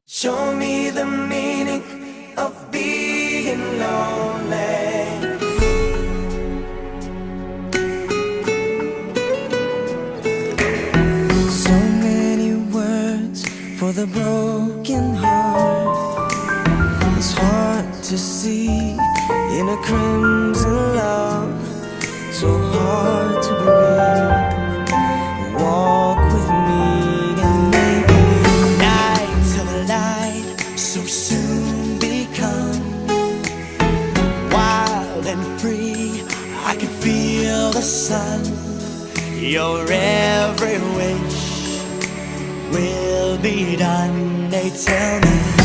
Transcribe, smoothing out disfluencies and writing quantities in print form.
Show me the meaning of being lonely. So many words for the broken heart. It's hard to see in a crimson love. So hard to breathe. Walk with me and maybe night till the light so soon become wild and free. I can feel the sun. Your every wish will be done. They tell me